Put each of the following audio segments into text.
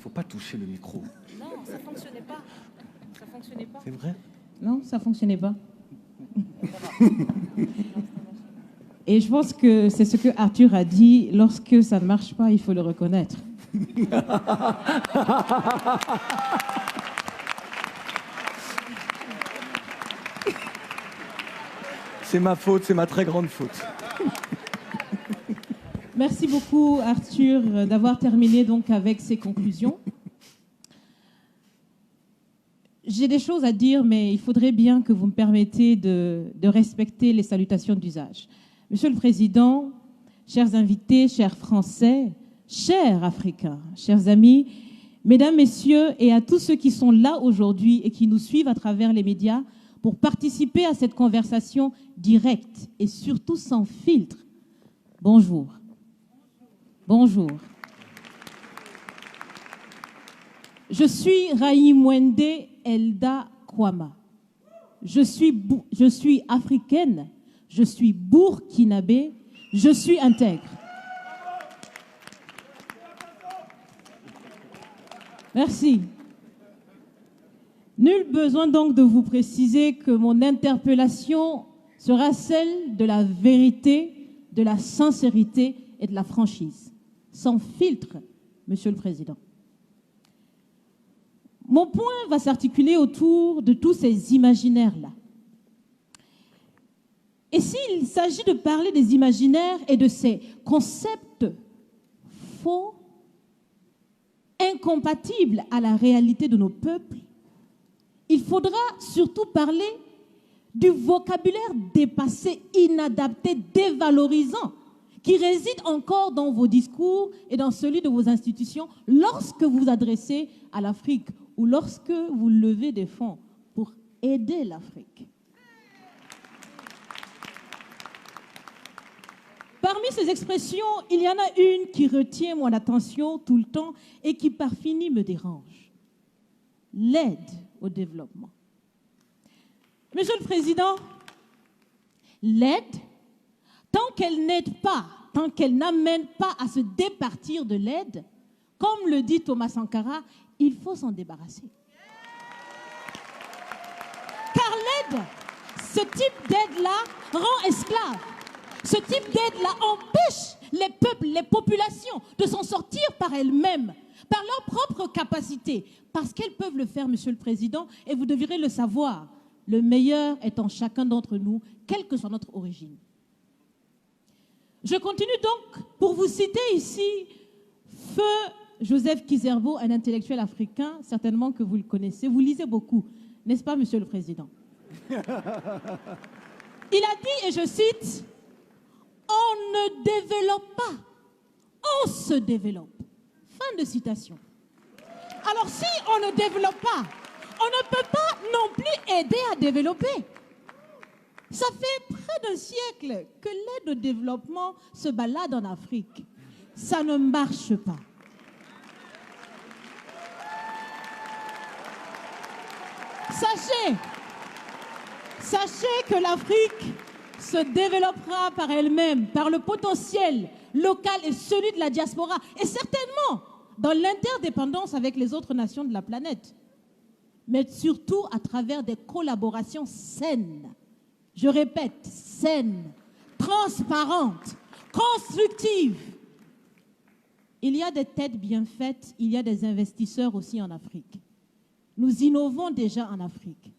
faut pas toucher le micro. Non, ça fonctionnait pas. Ça fonctionnait pas. C'est vrai? Non, ça fonctionnait pas. Et je pense que c'est ce que Arthur a dit, lorsque ça ne marche pas, il faut le reconnaître. C'est ma faute, c'est ma très grande faute. Merci beaucoup, Arthur, d'avoir terminé donc avec ces conclusions. J'ai des choses à dire, mais il faudrait bien que vous me permettiez de respecter les salutations d'usage. Monsieur le Président, chers invités, chers Français, chers Africains, chers amis, Mesdames, Messieurs, et à tous ceux qui sont là aujourd'hui et qui nous suivent à travers les médias pour participer à cette conversation directe et surtout sans filtre, bonjour. Bonjour. Je suis Raïmwende Elda Kwama. Je suis africaine, je suis burkinabé, je suis intègre. Merci. Nul besoin donc de vous préciser que mon interpellation sera celle de la vérité, de la sincérité et de la franchise, sans filtre, Monsieur le Président. Mon point va s'articuler autour de tous ces imaginaires-là. Et s'il s'agit de parler des imaginaires et de ces concepts faux, incompatibles à la réalité de nos peuples, il faudra surtout parler du vocabulaire dépassé, inadapté, dévalorisant, qui réside encore dans vos discours et dans celui de vos institutions lorsque vous vous adressez à l'Afrique ou lorsque vous levez des fonds pour aider l'Afrique. Parmi ces expressions, il y en a une qui retient mon attention tout le temps et qui par fini me dérange. L'aide au développement. Monsieur le Président, l'aide, tant qu'elle n'aide pas, tant qu'elle n'amène pas à se départir de l'aide, comme le dit Thomas Sankara, il faut s'en débarrasser. Car l'aide, ce type d'aide-là rend esclave. Ce type d'aide-là empêche les peuples, les populations de s'en sortir par elles-mêmes, par leur propre capacité, parce qu'elles peuvent le faire, Monsieur le Président, et vous devrez le savoir, le meilleur est en chacun d'entre nous, quelle que soit notre origine. Je continue donc pour vous citer ici Feu Joseph Kizerbo, un intellectuel africain, certainement que vous le connaissez. Vous lisez beaucoup, n'est-ce pas, Monsieur le Président? Il a dit, et je cite, « On ne développe pas, on se développe. » Fin de citation. Alors si on ne développe pas, on ne peut pas non plus aider à développer. Ça fait près d'un siècle que l'aide au développement se balade en Afrique. Ça ne marche pas. Sachez que l'Afrique se développera par elle-même, par le potentiel local et celui de la diaspora, et certainement dans l'interdépendance avec les autres nations de la planète, mais surtout à travers des collaborations saines. Je répète, saines, transparentes, constructives. Il y a des têtes bien faites, il y a des investisseurs aussi en Afrique. Nous innovons déjà en Afrique.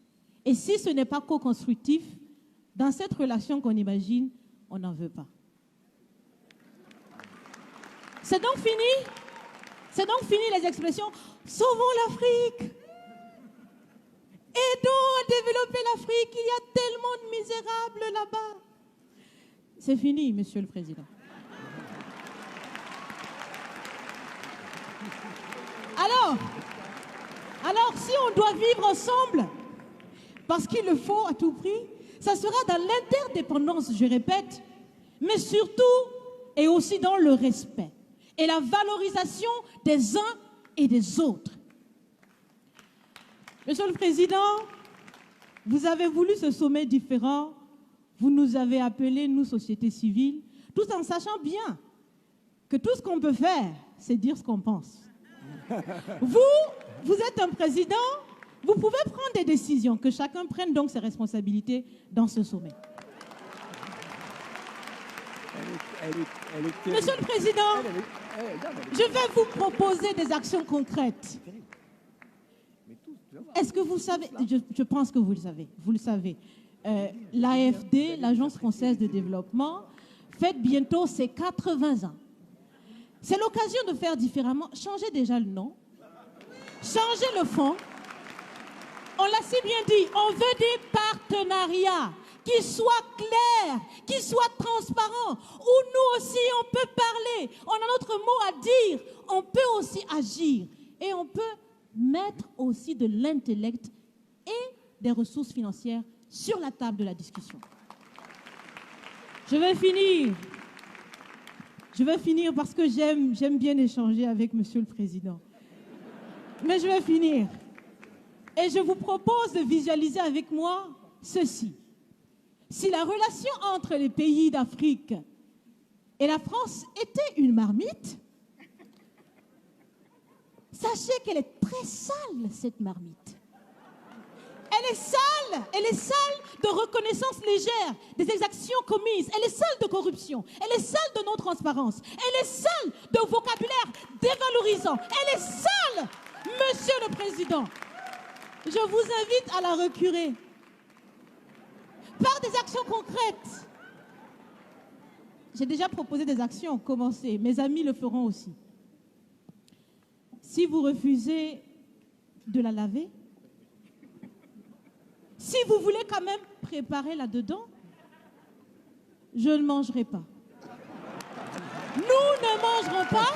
Et si ce n'est pas co-constructif, dans cette relation qu'on imagine, on n'en veut pas. C'est donc fini? C'est donc fini les expressions « Sauvons l'Afrique !» Aidons à développer l'Afrique, il y a tellement de misérables là-bas. C'est fini, Monsieur le Président. Alors, si on doit vivre ensemble, parce qu'il le faut à tout prix, ça sera dans l'interdépendance, je répète, mais surtout et aussi dans le respect et la valorisation des uns et des autres. Monsieur le Président, vous avez voulu ce sommet différent, vous nous avez appelés, nous, société civile, tout en sachant bien que tout ce qu'on peut faire, c'est dire ce qu'on pense. Vous êtes un président, vous pouvez prendre des décisions, que chacun prenne donc ses responsabilités dans ce sommet. Monsieur le Président, je vais vous proposer des actions concrètes. Est-ce que vous savez, je pense que vous le savez, l'AFD, l'Agence française de développement, fête bientôt ses 80 ans. C'est l'occasion de faire différemment. Changez déjà le nom, changez le fond. On l'a si bien dit, on veut des partenariats qui soient clairs, qui soient transparents, où nous aussi on peut parler, on a notre mot à dire, on peut aussi agir et on peut mettre aussi de l'intellect et des ressources financières sur la table de la discussion. Je vais finir parce que j'aime bien échanger avec Monsieur le Président. Mais je vais finir. Et je vous propose de visualiser avec moi ceci. Si la relation entre les pays d'Afrique et la France était une marmite, sachez qu'elle est très sale, cette marmite. Elle est sale de reconnaissance légère des exactions commises. Elle est sale de corruption. Elle est sale de non-transparence. Elle est sale de vocabulaire dévalorisant. Elle est sale, Monsieur le Président. Je vous invite à la recurer par des actions concrètes. J'ai déjà proposé des actions, commencez. Mes amis le feront aussi. Si vous refusez de la laver, si vous voulez quand même préparer là-dedans, je ne mangerai pas. Nous ne mangerons pas.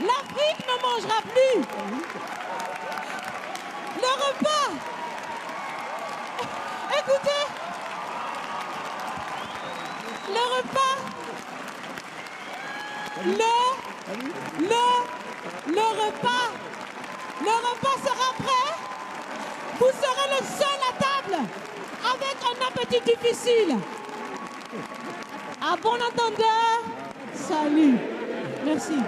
L'Afrique ne mangera plus. Le repas. Écoutez. Le repas. Le repas sera prêt. Vous serez le seul à table avec un appétit difficile. À bon entendeur, salut. Merci.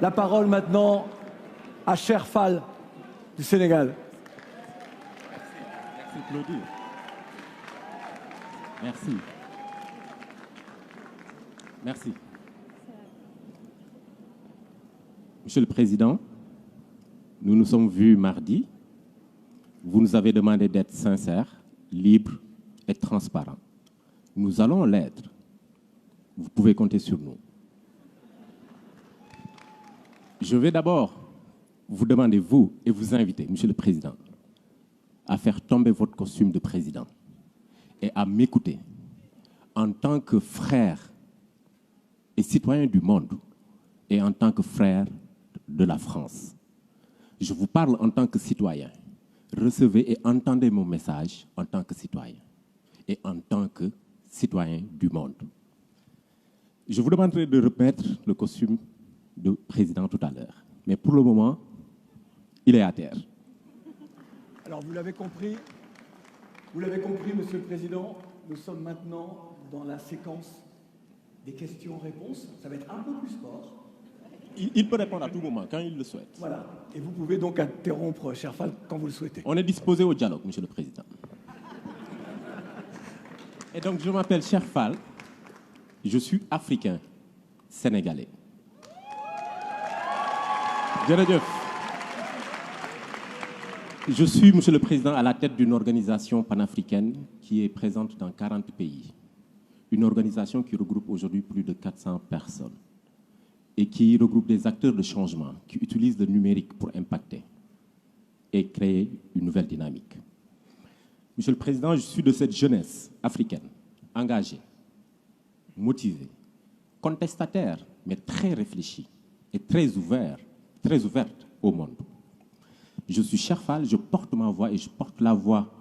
La parole maintenant à Cher Fall du Sénégal. Merci Claudie. Merci. Merci. Monsieur le Président, nous nous sommes vus mardi. Vous nous avez demandé d'être sincères, libres et transparents. Nous allons l'être. Vous pouvez compter sur nous. Je vais d'abord vous demander, vous, et vous inviter, Monsieur le Président, à faire tomber votre costume de président et à m'écouter en tant que frère et citoyen du monde et en tant que frère de la France. Je vous parle en tant que citoyen. Recevez et entendez mon message en tant que citoyen et en tant que citoyen du monde. Je vous demanderai de remettre le costume de président tout à l'heure. Mais pour le moment, il est à terre. Alors vous l'avez compris, Monsieur le Président, nous sommes maintenant dans la séquence des questions-réponses. Ça va être un peu plus sport. Il peut répondre à tout moment, quand il le souhaite. Voilà. Et vous pouvez donc interrompre, cher Fall, quand vous le souhaitez. On est disposé au dialogue, Monsieur le Président. Et donc, je m'appelle Cher Fall. Je suis africain, sénégalais. Je suis, Monsieur le Président, à la tête d'une organisation panafricaine qui est présente dans 40 pays. Une organisation qui regroupe aujourd'hui plus de 400 personnes et qui regroupe des acteurs de changement qui utilisent le numérique pour impacter et créer une nouvelle dynamique. Monsieur le Président, je suis de cette jeunesse africaine, engagée, motivée, contestataire, mais très réfléchie et très ouverte au monde. Je suis Cher Fall, je porte ma voix et je porte la voix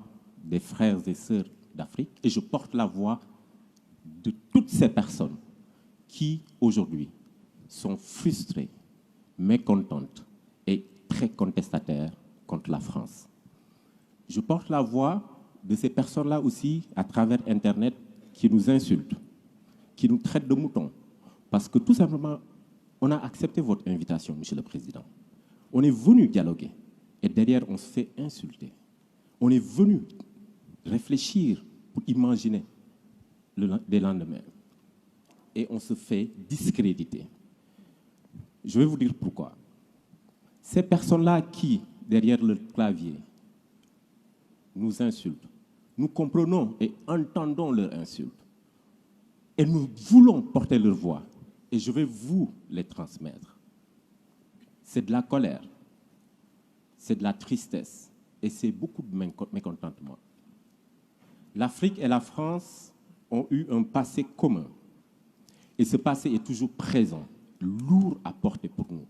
des frères et sœurs d'Afrique et je porte la voix de toutes ces personnes qui, aujourd'hui, sont frustrées, mécontentes et très contestataires contre la France. Je porte la voix de ces personnes-là aussi à travers Internet qui nous insultent, qui nous traitent de moutons. Parce que tout simplement, on a accepté votre invitation, Monsieur le Président. On est venu dialoguer et derrière, on se fait insulter. On est venu réfléchir pour imaginer des lendemains. Et on se fait discréditer. Je vais vous dire pourquoi. Ces personnes-là qui, derrière le clavier, nous insultent, nous comprenons et entendons leurs insultes. Et nous voulons porter leur voix. Et je vais vous les transmettre. C'est de la colère, c'est de la tristesse et c'est beaucoup de mécontentement. L'Afrique et la France ont eu un passé commun. Et ce passé est toujours présent, lourd à porter pour nous.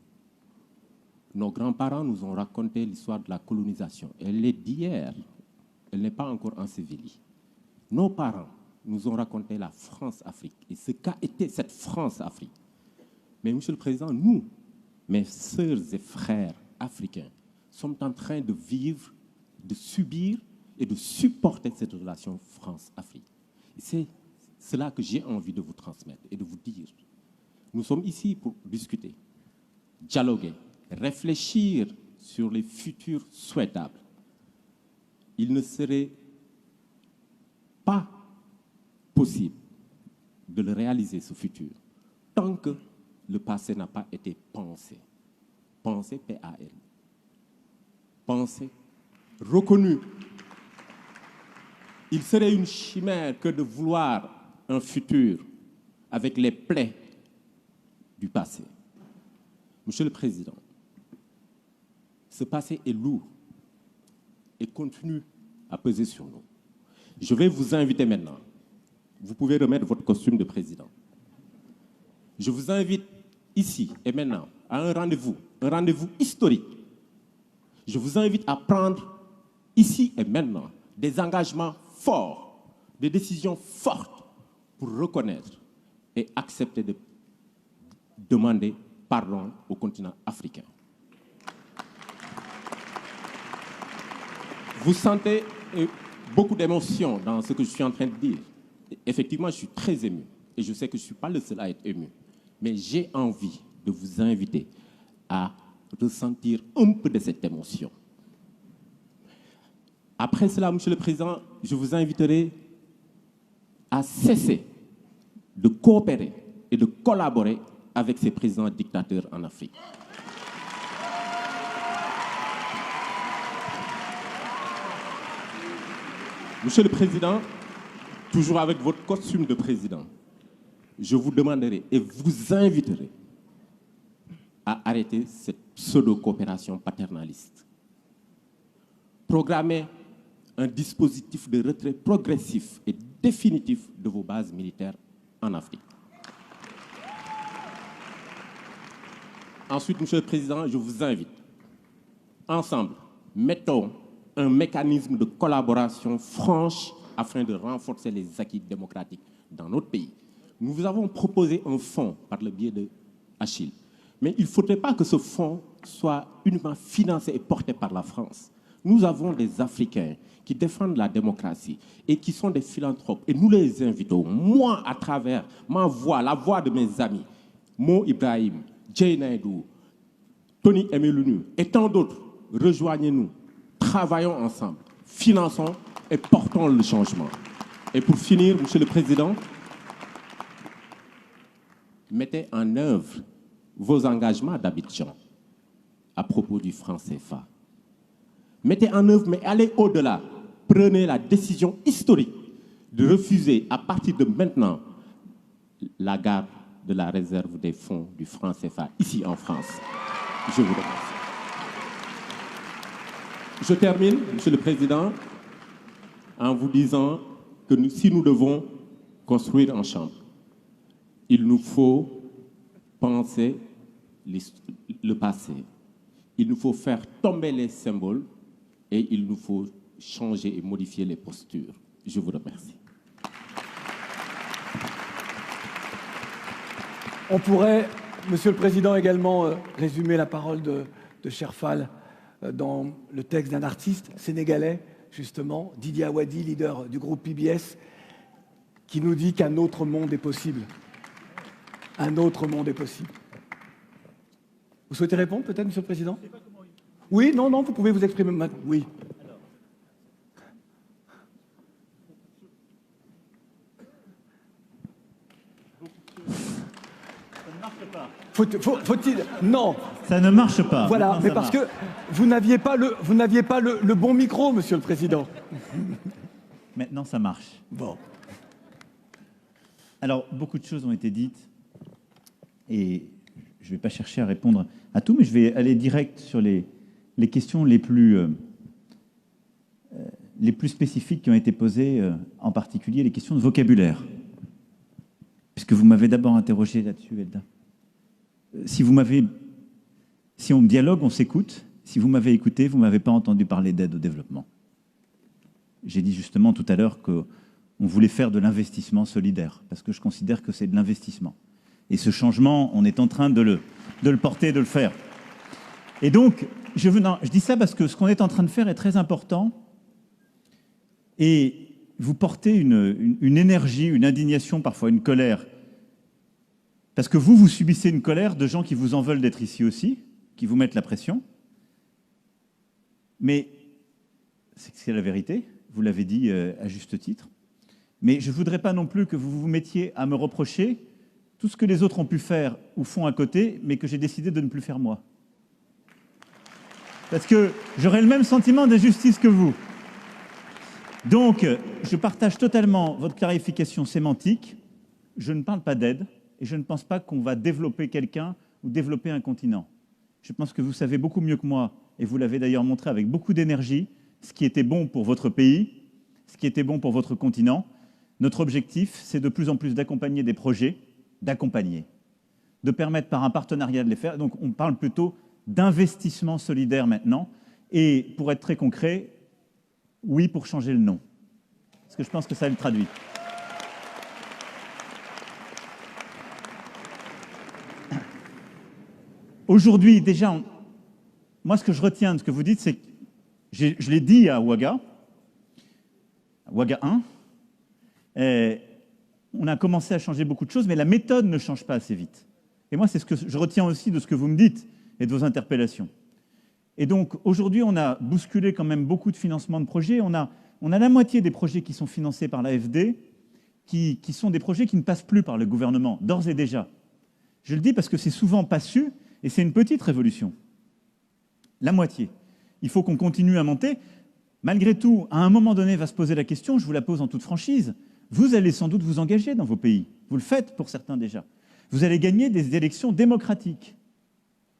Nos grands-parents nous ont raconté l'histoire de la colonisation. Elle est d'hier, elle n'est pas encore ensevelie. Nos parents nous ont raconté la France-Afrique et ce qu'a été cette France-Afrique. Mais, Monsieur le Président, nous, mes sœurs et frères africains, sommes en train de vivre, de subir et de supporter cette relation France-Afrique. C'est cela que j'ai envie de vous transmettre et de vous dire. Nous sommes ici pour discuter, dialoguer, réfléchir sur les futurs souhaitables. Il ne serait pas possible de le réaliser, ce futur, tant que le passé n'a pas été pensé. Pensé, P-A-L. Pensé, reconnu. Il serait une chimère que de vouloir un futur avec les plaies du passé. Monsieur le Président, ce passé est lourd et continue à peser sur nous. Je vais vous inviter maintenant. Vous pouvez remettre votre costume de président. Je vous invite ici et maintenant à un rendez-vous historique. Je vous invite à prendre ici et maintenant des engagements forts, des décisions fortes pour reconnaître et accepter de demander pardon au continent africain. Vous sentez beaucoup d'émotion dans ce que je suis en train de dire. Effectivement, je suis très ému et je sais que je ne suis pas le seul à être ému. Mais j'ai envie de vous inviter à ressentir un peu de cette émotion. Après cela, Monsieur le Président, je vous inviterai à cesser de coopérer et de collaborer avec ces présidents dictateurs en Afrique. Monsieur le Président, toujours avec votre costume de président, je vous demanderai et vous inviterai à arrêter cette pseudo-coopération paternaliste. Programmez un dispositif de retrait progressif et définitif de vos bases militaires en Afrique. Ensuite, Monsieur le Président, je vous invite, ensemble, mettons un mécanisme de collaboration franche afin de renforcer les acquis démocratiques dans notre pays. Nous vous avons proposé un fonds par le biais de Achille. Mais il ne faudrait pas que ce fonds soit uniquement financé et porté par la France. Nous avons des Africains qui défendent la démocratie et qui sont des philanthropes. Et nous les invitons, moi, à travers ma voix, la voix de mes amis, Mo Ibrahim, Jay Naidou, Tony Emelunu et tant d'autres, rejoignez-nous, travaillons ensemble, finançons et portons le changement. Et pour finir, Monsieur le Président, mettez en œuvre vos engagements d'Abidjan à propos du franc CFA. Mettez en œuvre, mais allez au-delà. Prenez la décision historique de refuser à partir de maintenant la garde de la réserve des fonds du franc CFA ici en France. Je vous remercie. Je termine, Monsieur le Président, en vous disant que si nous devons construire un champ, il nous faut penser le passé. Il nous faut faire tomber les symboles et il nous faut changer et modifier les postures. Je vous remercie. On pourrait, Monsieur le Président, également résumer la parole de Cherfal dans le texte d'un artiste sénégalais, justement, Didier Awadi, leader du groupe PBS, qui nous dit qu'un autre monde est possible. Un autre monde est possible. Vous souhaitez répondre peut-être, Monsieur le Président? Oui, non, vous pouvez vous exprimer maintenant. Oui. Faut-il... Non. Ça ne marche pas. Voilà, Maintenant, mais ça parce marche. que vous n'aviez pas le bon micro, Monsieur le Président. Maintenant, ça marche. Bon. Alors, beaucoup de choses ont été dites et je ne vais pas chercher à répondre à tout, mais je vais aller direct sur les questions les plus spécifiques qui ont été posées, en particulier les questions de vocabulaire. Puisque vous m'avez d'abord interrogé là-dessus, Elda. Si on dialogue, on s'écoute. Si vous m'avez écouté, vous ne m'avez pas entendu parler d'aide au développement. J'ai dit justement tout à l'heure qu'on voulait faire de l'investissement solidaire, parce que je considère que c'est de l'investissement. Et ce changement, on est en train de le porter, de le faire. Et donc, je dis ça parce que ce qu'on est en train de faire est très important. Et vous portez une énergie, une indignation, parfois une colère. Parce que vous subissez une colère de gens qui vous en veulent d'être ici aussi, qui vous mettent la pression. Mais c'est la vérité, vous l'avez dit à juste titre. Mais je ne voudrais pas non plus que vous vous mettiez à me reprocher tout ce que les autres ont pu faire ou font à côté, mais que j'ai décidé de ne plus faire moi. Parce que j'aurais le même sentiment d'injustice que vous. Donc, je partage totalement votre clarification sémantique. Je ne parle pas d'aide et je ne pense pas qu'on va développer quelqu'un ou développer un continent. Je pense que vous savez beaucoup mieux que moi, et vous l'avez d'ailleurs montré avec beaucoup d'énergie, ce qui était bon pour votre pays, ce qui était bon pour votre continent. Notre objectif, c'est de plus en plus d'accompagner des projets, de permettre par un partenariat de les faire. Donc, on parle plutôt d'investissement solidaire maintenant. Et pour être très concret, oui pour changer le nom. Parce que je pense que ça le traduit. Aujourd'hui, déjà, moi, ce que je retiens de ce que vous dites, c'est que je l'ai dit à Ouaga 1, on a commencé à changer beaucoup de choses, mais la méthode ne change pas assez vite. Et moi, c'est ce que je retiens aussi de ce que vous me dites et de vos interpellations. Et donc, aujourd'hui, on a bousculé quand même beaucoup de financements de projets. On a la moitié des projets qui sont financés par l'AFD, qui sont des projets qui ne passent plus par le gouvernement, d'ores et déjà. Je le dis parce que c'est souvent pas su, et c'est une petite révolution. La moitié. Il faut qu'on continue à monter. Malgré tout, à un moment donné, va se poser la question, je vous la pose en toute franchise, vous allez sans doute vous engager dans vos pays. Vous le faites pour certains déjà. Vous allez gagner des élections démocratiques.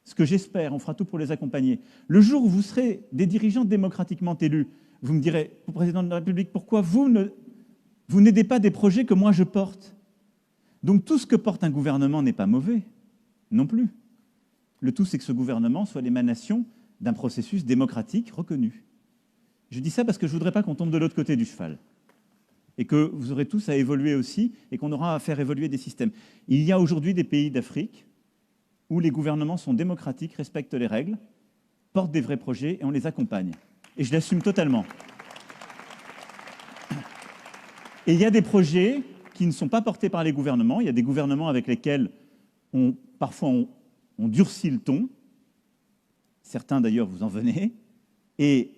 Ce que j'espère, on fera tout pour les accompagner. Le jour où vous serez des dirigeants démocratiquement élus, vous me direz, Président de la République, pourquoi vous n'aidez pas des projets que moi je porte? Donc tout ce que porte un gouvernement n'est pas mauvais, non plus. Le tout, c'est que ce gouvernement soit l'émanation d'un processus démocratique reconnu. Je dis ça parce que je ne voudrais pas qu'on tombe de l'autre côté du cheval. Et que vous aurez tous à évoluer aussi, et qu'on aura à faire évoluer des systèmes. Il y a aujourd'hui des pays d'Afrique où les gouvernements sont démocratiques, respectent les règles, portent des vrais projets, et on les accompagne. Et je l'assume totalement. Et il y a des projets qui ne sont pas portés par les gouvernements. Il y a des gouvernements avec lesquels parfois on durcit le ton. Certains d'ailleurs vous en venez. Et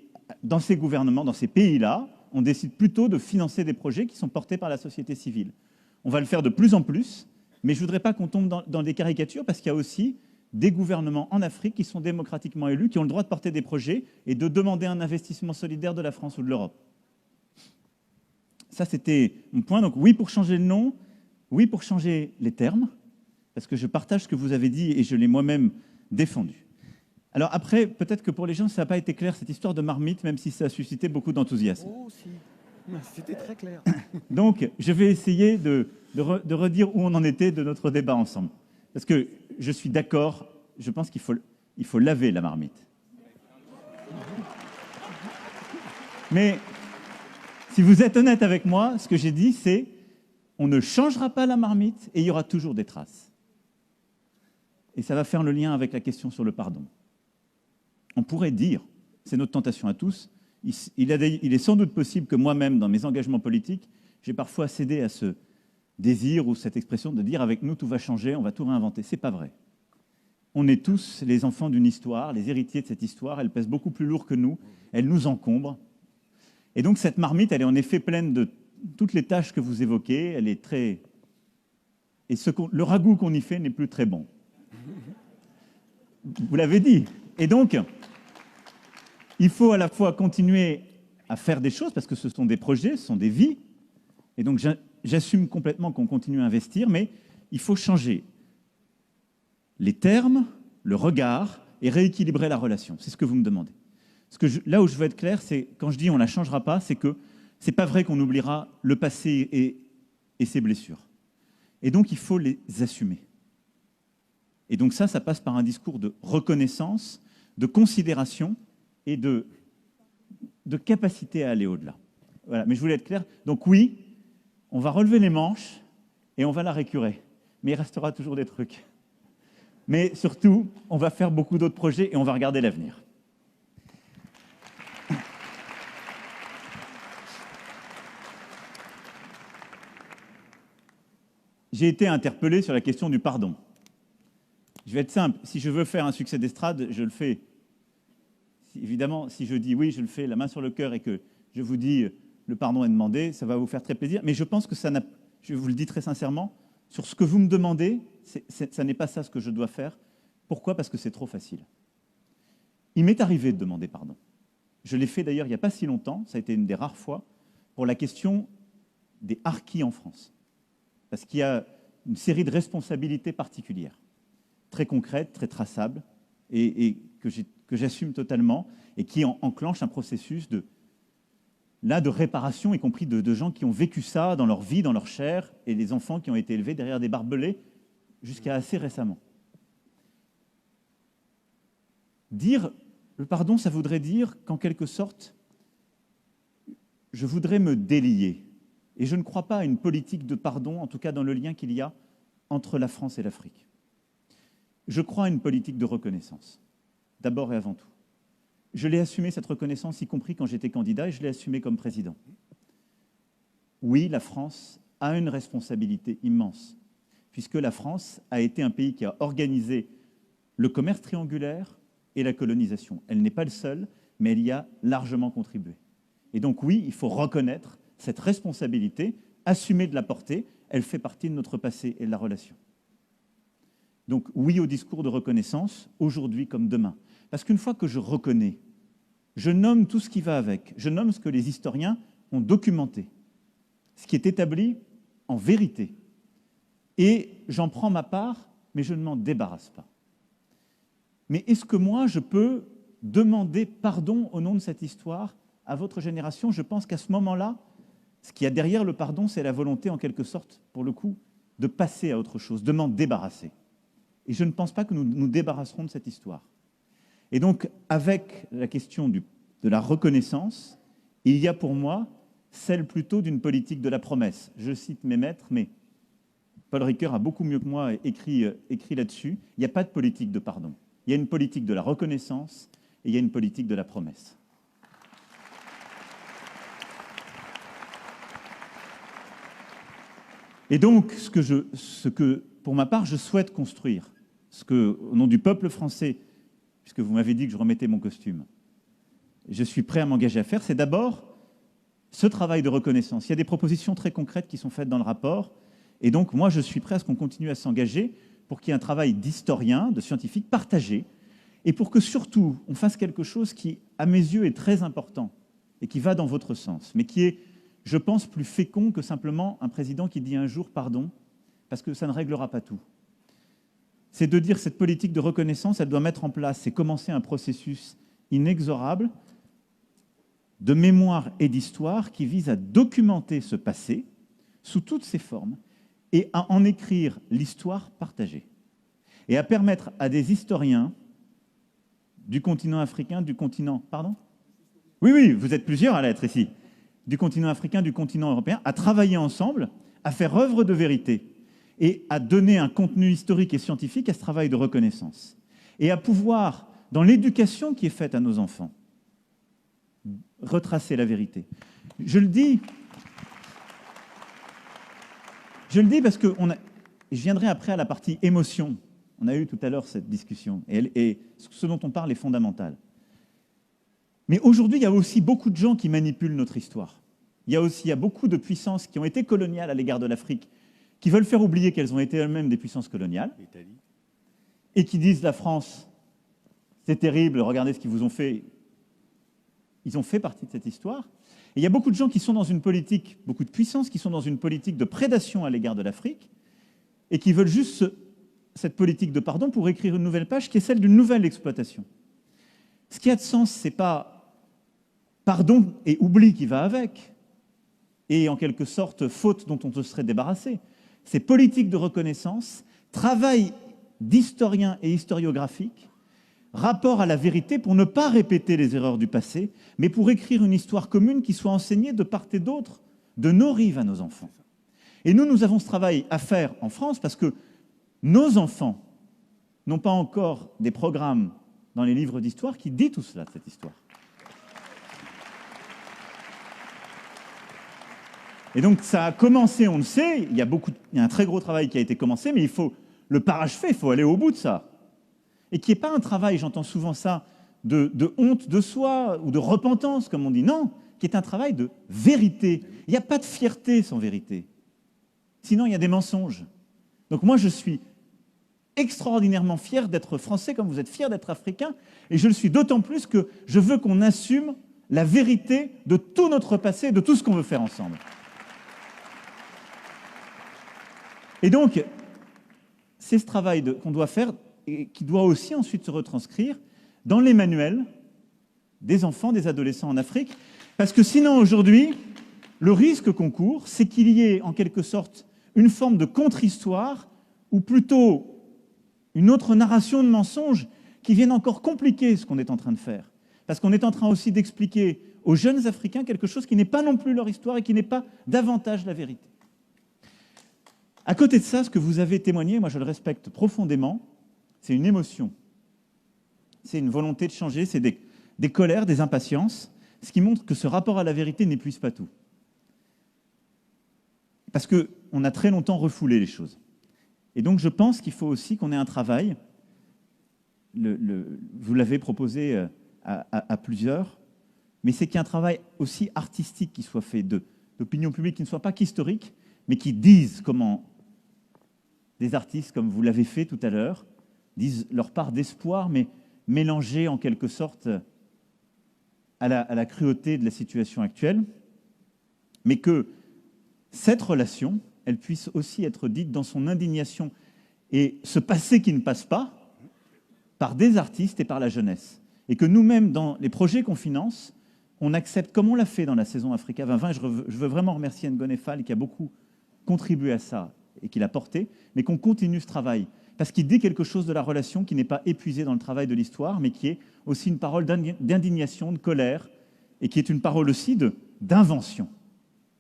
dans ces gouvernements, dans ces pays-là, on décide plutôt de financer des projets qui sont portés par la société civile. On va le faire de plus en plus, mais je ne voudrais pas qu'on tombe dans des caricatures, parce qu'il y a aussi des gouvernements en Afrique qui sont démocratiquement élus, qui ont le droit de porter des projets et de demander un investissement solidaire de la France ou de l'Europe. Ça, c'était mon point. Donc oui pour changer le nom, oui pour changer les termes, parce que je partage ce que vous avez dit et je l'ai moi-même défendu. Alors après, peut-être que pour les gens, ça n'a pas été clair, cette histoire de marmite, même si ça a suscité beaucoup d'enthousiasme. Oh, si. C'était très clair. Donc, je vais essayer de redire où on en était de notre débat ensemble. Parce que je suis d'accord, je pense qu'il faut laver la marmite. Mais si vous êtes honnête avec moi, ce que j'ai dit, c'est on ne changera pas la marmite et il y aura toujours des traces. Et ça va faire le lien avec la question sur le pardon. On pourrait dire c'est notre tentation à tous. Il est sans doute possible que moi-même, dans mes engagements politiques, j'ai parfois cédé à ce désir ou cette expression de dire avec nous tout va changer, on va tout réinventer. C'est pas vrai. On est tous les enfants d'une histoire, les héritiers de cette histoire. Elle pèse beaucoup plus lourd que nous, elle nous encombre. Et donc cette marmite, elle est en effet pleine de toutes les tâches que vous évoquez. Elle est très... Et le ragoût qu'on y fait n'est plus très bon. Vous l'avez dit. Et donc, il faut à la fois continuer à faire des choses, parce que ce sont des projets, ce sont des vies. Et donc, j'assume complètement qu'on continue à investir, mais il faut changer les termes, le regard, et rééquilibrer la relation. C'est ce que vous me demandez. Là où je veux être clair, c'est quand je dis on ne la changera pas, c'est que ce n'est pas vrai qu'on oubliera le passé et ses blessures. Et donc, il faut les assumer. Et donc ça passe par un discours de reconnaissance, de considération et de capacité à aller au-delà. Voilà. Mais je voulais être clair. Donc oui, on va relever les manches et on va la récurer. Mais il restera toujours des trucs. Mais surtout, on va faire beaucoup d'autres projets et on va regarder l'avenir. J'ai été interpellé sur la question du pardon. Je vais être simple. Si je veux faire un succès d'estrade, je le fais. Évidemment, si je dis oui, je le fais, la main sur le cœur, et que je vous dis le pardon est demandé, ça va vous faire très plaisir. Mais je pense que ça n'a... Je vous le dis très sincèrement, sur ce que vous me demandez, ça n'est pas ça ce que je dois faire. Pourquoi ? Parce que c'est trop facile. Il m'est arrivé de demander pardon. Je l'ai fait d'ailleurs il n'y a pas si longtemps, ça a été une des rares fois, pour la question des harkis en France. Parce qu'il y a une série de responsabilités particulières, très concrètes, très traçables, et que j'assume totalement, et qui enclenchent un processus de réparation, y compris de gens qui ont vécu ça dans leur vie, dans leur chair, et des enfants qui ont été élevés derrière des barbelés jusqu'à assez récemment. Dire le pardon, ça voudrait dire qu'en quelque sorte, je voudrais me délier. Et je ne crois pas à une politique de pardon, en tout cas dans le lien qu'il y a entre la France et l'Afrique. Je crois à une politique de reconnaissance, d'abord et avant tout. Je l'ai assumé, cette reconnaissance, y compris quand j'étais candidat, et je l'ai assumé comme président. Oui, la France a une responsabilité immense, puisque la France a été un pays qui a organisé le commerce triangulaire et la colonisation. Elle n'est pas le seul, mais elle y a largement contribué. Et donc oui, il faut reconnaître cette responsabilité, assumer de la porter, elle fait partie de notre passé et de la relation. Donc oui au discours de reconnaissance, aujourd'hui comme demain. Parce qu'une fois que je reconnais, je nomme tout ce qui va avec, je nomme ce que les historiens ont documenté, ce qui est établi en vérité. Et j'en prends ma part, mais je ne m'en débarrasse pas. Mais est-ce que moi, je peux demander pardon au nom de cette histoire à votre génération? Je pense qu'à ce moment-là, ce qu'il y a derrière le pardon, c'est la volonté, en quelque sorte, pour le coup, de passer à autre chose, de m'en débarrasser. Et je ne pense pas que nous nous débarrasserons de cette histoire. Et donc, avec la question de la reconnaissance, il y a pour moi celle plutôt d'une politique de la promesse. Je cite mes maîtres, mais Paul Ricoeur a beaucoup mieux que moi écrit là-dessus. Il n'y a pas de politique de pardon. Il y a une politique de la reconnaissance et il y a une politique de la promesse. Et donc, ce que, pour ma part, je souhaite construire, au nom du peuple français, puisque vous m'avez dit que je remettais mon costume, je suis prêt à m'engager à faire, c'est d'abord ce travail de reconnaissance. Il y a des propositions très concrètes qui sont faites dans le rapport, et donc moi, je suis prêt à ce qu'on continue à s'engager pour qu'il y ait un travail d'historien, de scientifique partagé, et pour que surtout, on fasse quelque chose qui, à mes yeux, est très important, et qui va dans votre sens, mais qui est, je pense, plus fécond que simplement un président qui dit un jour pardon, parce que ça ne réglera pas tout. C'est de dire que cette politique de reconnaissance, elle doit mettre en place et commencer un processus inexorable de mémoire et d'histoire qui vise à documenter ce passé sous toutes ses formes et à en écrire l'histoire partagée. Et à permettre à des historiens du continent africain, du continent... Pardon ? Oui, vous êtes plusieurs à l'être ici. Du continent africain, du continent européen, à travailler ensemble, à faire œuvre de vérité et à donner un contenu historique et scientifique à ce travail de reconnaissance. Et à pouvoir, dans l'éducation qui est faite à nos enfants, retracer la vérité. Je le dis parce que je viendrai après à la partie émotion. On a eu tout à l'heure cette discussion, et ce dont on parle est fondamental. Mais aujourd'hui, il y a aussi beaucoup de gens qui manipulent notre histoire. Il y a beaucoup de puissances qui ont été coloniales à l'égard de l'Afrique, qui veulent faire oublier qu'elles ont été elles-mêmes des puissances coloniales, et qui disent la France, c'est terrible, regardez ce qu'ils vous ont fait. Ils ont fait partie de cette histoire. Et il y a beaucoup de gens qui sont dans une politique, beaucoup de puissances qui sont dans une politique de prédation à l'égard de l'Afrique, et qui veulent juste cette politique de pardon pour écrire une nouvelle page qui est celle d'une nouvelle exploitation. Ce qui a de sens, ce n'est pas pardon et oubli qui va avec, et en quelque sorte faute dont on se serait débarrassé. C'est politique de reconnaissance, travail d'historien et historiographique, rapport à la vérité pour ne pas répéter les erreurs du passé, mais pour écrire une histoire commune qui soit enseignée de part et d'autre, de nos rives à nos enfants. Et nous avons ce travail à faire en France parce que nos enfants n'ont pas encore des programmes dans les livres d'histoire qui disent tout cela, cette histoire. Et donc ça a commencé, on le sait, il y a un très gros travail qui a été commencé, mais il faut le parachever, il faut aller au bout de ça. Et qui n'est pas un travail, j'entends souvent ça, de honte de soi ou de repentance, comme on dit, non, qui est un travail de vérité. Il n'y a pas de fierté sans vérité. Sinon, il y a des mensonges. Donc moi, je suis extraordinairement fier d'être français, comme vous êtes fier d'être africain, et je le suis d'autant plus que je veux qu'on assume la vérité de tout notre passé, de tout ce qu'on veut faire ensemble. Et donc, c'est ce travail qu'on doit faire et qui doit aussi ensuite se retranscrire dans les manuels des enfants, des adolescents en Afrique, parce que sinon, aujourd'hui, le risque qu'on court, c'est qu'il y ait en quelque sorte une forme de contre-histoire, ou plutôt une autre narration de mensonges qui viennent encore compliquer ce qu'on est en train de faire. Parce qu'on est en train aussi d'expliquer aux jeunes Africains quelque chose qui n'est pas non plus leur histoire et qui n'est pas davantage la vérité. À côté de ça, ce que vous avez témoigné, moi je le respecte profondément, c'est une émotion. C'est une volonté de changer, c'est des colères, des impatiences, ce qui montre que ce rapport à la vérité n'épuise pas tout. Parce qu'on a très longtemps refoulé les choses. Et donc je pense qu'il faut aussi qu'on ait un travail, vous l'avez proposé à plusieurs, mais c'est qu'il y ait un travail aussi artistique qui soit fait, d'opinion publique qui ne soit pas qu'historique, mais qui dise comment des artistes, comme vous l'avez fait tout à l'heure, disent leur part d'espoir, mais mélangée en quelque sorte à la cruauté de la situation actuelle, mais que cette relation, elle puisse aussi être dite dans son indignation et ce passé qui ne passe pas par des artistes et par la jeunesse. Et que nous-mêmes, dans les projets qu'on finance, on accepte, comme on l'a fait dans la saison Africa 2020, je veux vraiment remercier Ngone Fall qui a beaucoup contribué à ça et qui l'a porté, mais qu'on continue ce travail, parce qu'il dit quelque chose de la relation qui n'est pas épuisée dans le travail de l'histoire, mais qui est aussi une parole d'indignation, de colère, et qui est une parole aussi d'invention.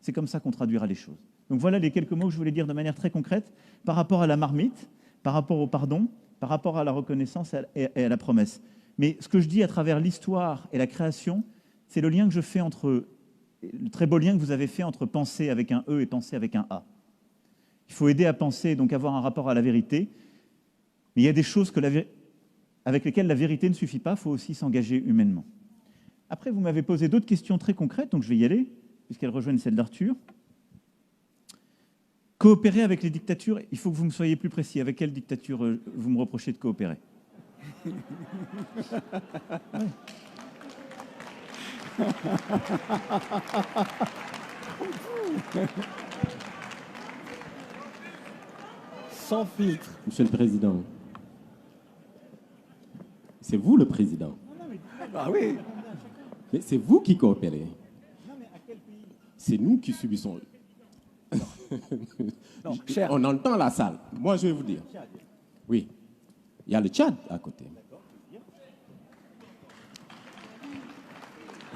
C'est comme ça qu'on traduira les choses. Donc voilà les quelques mots que je voulais dire de manière très concrète par rapport à la marmite, par rapport au pardon, par rapport à la reconnaissance et à la promesse. Mais ce que je dis à travers l'histoire et la création, c'est le lien que je fais entre, le très beau lien que vous avez fait entre penser avec un E et penser avec un A. Il faut aider à penser, donc avoir un rapport à la vérité, mais il y a des choses avec lesquelles la vérité ne suffit pas, il faut aussi s'engager humainement. Après, vous m'avez posé d'autres questions très concrètes, donc je vais y aller, puisqu'elles rejoignent celle d'Arthur. Coopérer avec les dictatures, il faut que vous me soyez plus précis. Avec quelle dictature vous me reprochez de coopérer? Sans filtre. Monsieur le Président, c'est vous le Président. Ah oui. Mais c'est vous qui coopérez. C'est nous qui subissons. Non, cher. On entend la salle. Moi, je vais vous dire. Oui. Il y a le Tchad à côté.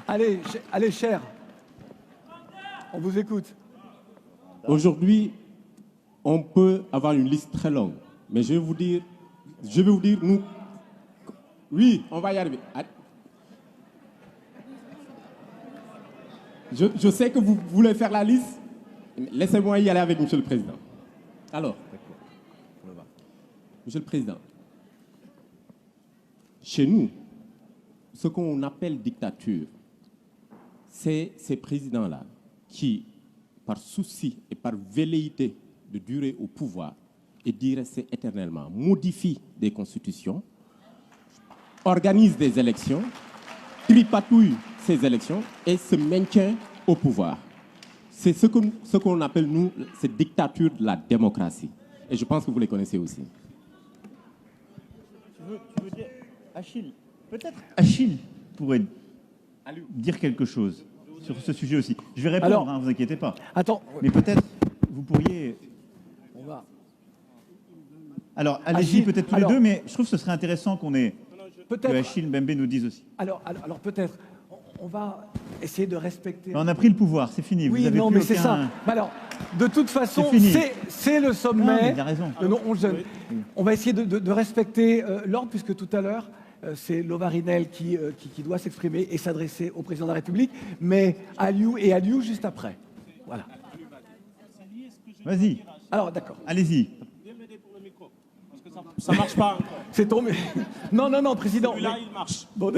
Allez, cher. On vous écoute. Aujourd'hui, on peut avoir une liste très longue. Mais je vais vous dire, nous... Oui, on va y arriver. Je sais que vous voulez faire la liste. Laissez-moi y aller avec Monsieur le Président. Alors, Monsieur le Président, chez nous, ce qu'on appelle dictature, c'est ces présidents-là qui, par souci et par velléité de durer au pouvoir et d'y rester éternellement, modifient des constitutions, organisent des élections, tripatouillent ces élections et se maintiennent au pouvoir. C'est ce qu'on appelle, nous, cette dictature de la démocratie. Et je pense que vous les connaissez aussi. Tu veux dire, Achille, peut-être Achille pourrait dire quelque chose sur ce sujet aussi. Je vais répondre, Alors, ne vous inquiétez pas. Attends, Mais peut-être vous pourriez... on va. Alors, allez-y Achille, peut-être tous alors- les deux, mais je trouve que ce serait intéressant que Peut-être. Achille Mbembe nous dise aussi. Alors peut-être, on va essayer de respecter. On a pris le pouvoir, c'est fini. Oui, vous avez non, plus mais c'est aucun- ça. Mais alors, de toute façon, C'est fini. c'est le Non, mais sommet. il a raison. Le non 11 jeunes. On va essayer de respecter l'ordre, puisque tout à l'heure, c'est Lovarinel qui doit s'exprimer et s'adresser au président de la République, mais Aliou juste après. Voilà. Vas-y, Alors, d'accord. allez-y. Ça marche pas. C'est tombé. Non, président. Celui-là, il marche. Bon,